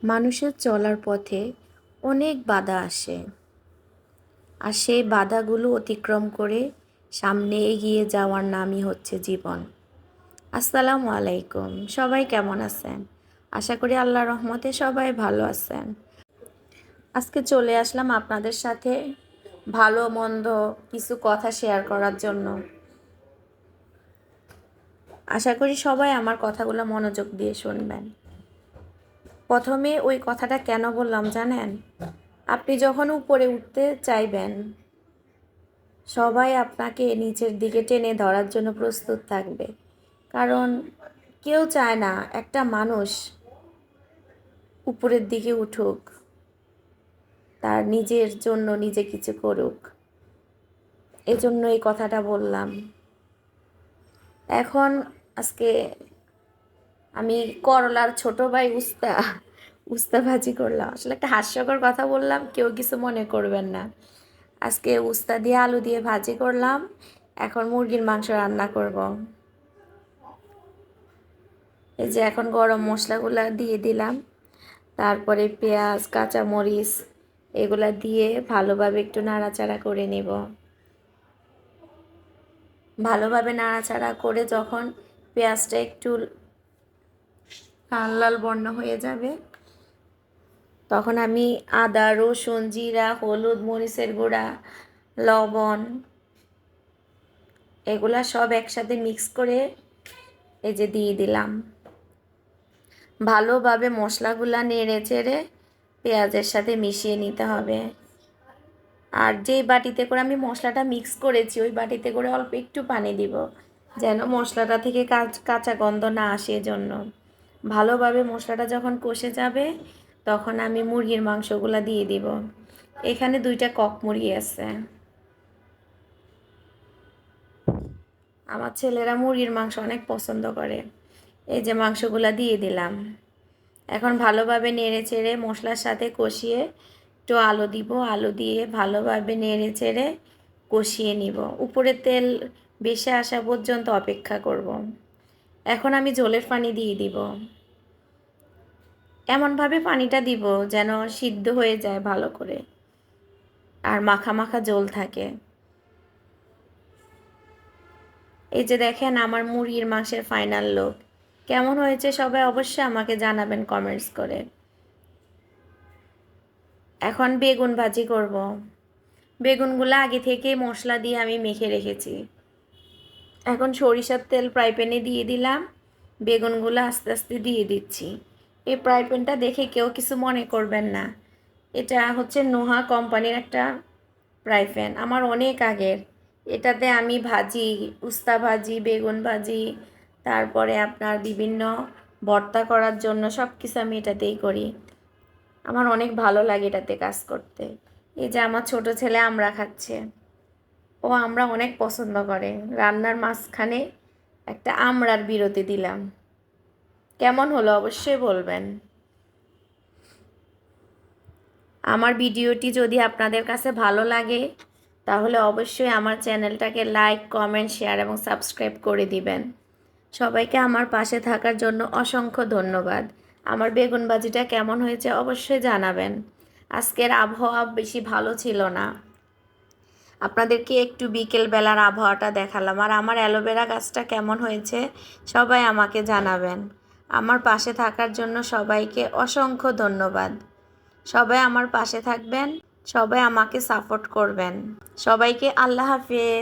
মানুষের চলার পথে অনেক বাধা আসে, আর সেই বাধাগুলো অতিক্রম করে সামনে এগিয়ে যাওয়ার নামই হচ্ছে জীবন। আসসালামু আলাইকুম, সবাই কেমন আছেন? আশা করি আল্লাহর রহমতে সবাই ভালো আছেন। আজকে চলে আসলাম আপনাদের সাথে ভালো মন্দ কিছু কথা শেয়ার করার জন্য। আশা করি সবাই আমার কথাগুলো মনোযোগ দিয়ে শুনবেন। প্রথমে ওই কথাটা কেন বললাম জানেন? আপনি যখন উপরে উঠতে চাইবেন, সবাই আপনাকে নিচের দিকে টেনে ধরার জন্য প্রস্তুত থাকবে। কারণ কেউ চায় না একটা মানুষ উপরের দিকে উঠুক, তার নিজের জন্য নিজে কিছু করুক। এজন্য এই কথাটা বললাম। এখন আজকে আমি করলার ছোট ভাই উস্তা ভাজি করলাম। আসলে একটা হাস্যকর কথা বললাম, কেউ কিছু মনে করবেন না। আজকে উস্তা দিয়ে আলু দিয়ে ভাজি করলাম। এখন মুরগির মাংস রান্না করব। এই যে এখন গরম মশলাগুলো দিয়ে দিলাম, তারপরে পেঁয়াজ কাঁচামরিচ এগুলা দিয়ে ভালোভাবে একটু নাড়াচাড়া করে নেব। ভালোভাবে নাড়াচাড়া করে যখন পেঁয়াজটা একটু লাল লাল বর্ণ হয়ে যাবে, তখন আমি আদা রসুন জিরা হলুদ মরিচের গুঁড়া লবণ এগুলা সব একসাথে মিক্স করে এই যে দিয়ে দিলাম। ভালোভাবে মশলাগুলা নেড়ে চেড়ে পেঁয়াজের সাথে মিশিয়ে নিতে হবে। আর যেই বাটিতে করে আমি মশলাটা মিক্স করেছি ওই বাটিতে করে অল্প একটু পানি দিব, যেন মশলাটা থেকে কাঁচা গন্ধ না আসে। জন্য ভালোভাবে মশলাটা যখন কষে যাবে তখন আমি মুরগির মাংসগুলো দিয়ে দিব। এখানে 2টা কক মুরগি আছে। আমার ছেলেরা মুরগির মাংস অনেক পছন্দ করে। এই যে মাংসগুলো দিয়ে দিলাম। এখন ভালোভাবে নেড়ে চেড়ে মশলার সাথে কষিয়ে একটু আলু দিব, আলু দিয়ে ভালোভাবে নেড়ে চেড়ে কষিয়ে নিব। উপরে তেল বেশি আসা পর্যন্ত অপেক্ষা করব। এখন আমি ঝোলের পানি দিয়ে দিব। এমনভাবে পানিটা দিব যেন সিদ্ধ হয়ে যায় ভালো করে, আর মাখা মাখা ঝোল থাকে। এই যে দেখেন আমার মুরগির মাংসের ফাইনাল লুক কেমন হয়েছে, সবাই অবশ্যই আমাকে জানাবেন কমেন্টস করে। এখন বেগুন ভাজি করব। বেগুনগুলো আগে থেকে মশলা দিয়ে আমি মেখে রেখেছি। এখন সরিষার তেল ফ্রাই প্যানে দিয়ে দিলাম, বেগুনগুলো আস্তে আস্তে দিয়ে দিচ্ছি। এই ফ্রাই প্যানটা দেখে কেউ কিছু মনে করবেন না, এটা হচ্ছে নোহা কোম্পানির একটা ফ্রাই প্যান, আমার অনেক আগের। এটাতে আমি ভাজি উস্তা ভাজি বেগুন ভাজি, তারপরে আপনার বিভিন্ন ভর্তা করার জন্য সব কিছু আমি এটাতেই করি। আমার অনেক ভালো লাগে এটাতে কাজ করতে। এই যে আমার ছোট ছেলে আমরা খাচ্ছে, ও আমরা অনেক পছন্দ করে। রান্নার মাঝখানে একটা আমড়ার বিরতি দিলাম। কেমন হলো অবশ্যই বলবেন। আমার ভিডিওটি যদি আপনাদের কাছে ভালো লাগে তাহলে অবশ্যই আমার চ্যানেলটাকে লাইক কমেন্ট শেয়ার এবং সাবস্ক্রাইব করে দিবেন। সবাইকে আমার পাশে থাকার জন্য অসংখ্য ধন্যবাদ। আমার বেগুন ভাজিটা কেমন হয়েছে অবশ্যই জানাবেন। আজকের আবহাওয়া বেশি ভালো ছিল না, আপনাদেরকে একটু বিকেল বেলার আবহাওয়াটা দেখালাম। আর আমার অ্যালোভেরা গাছটা কেমন হয়েছে সবাই আমাকে জানাবেন। আমার পাশে থাকার জন্য সবাইকে অসংখ্য ধন্যবাদ। সবাই আমার পাশে থাকবেন, সবাই আমাকে সাপোর্ট করবেন। সবাইকে আল্লাহ হাফেজ।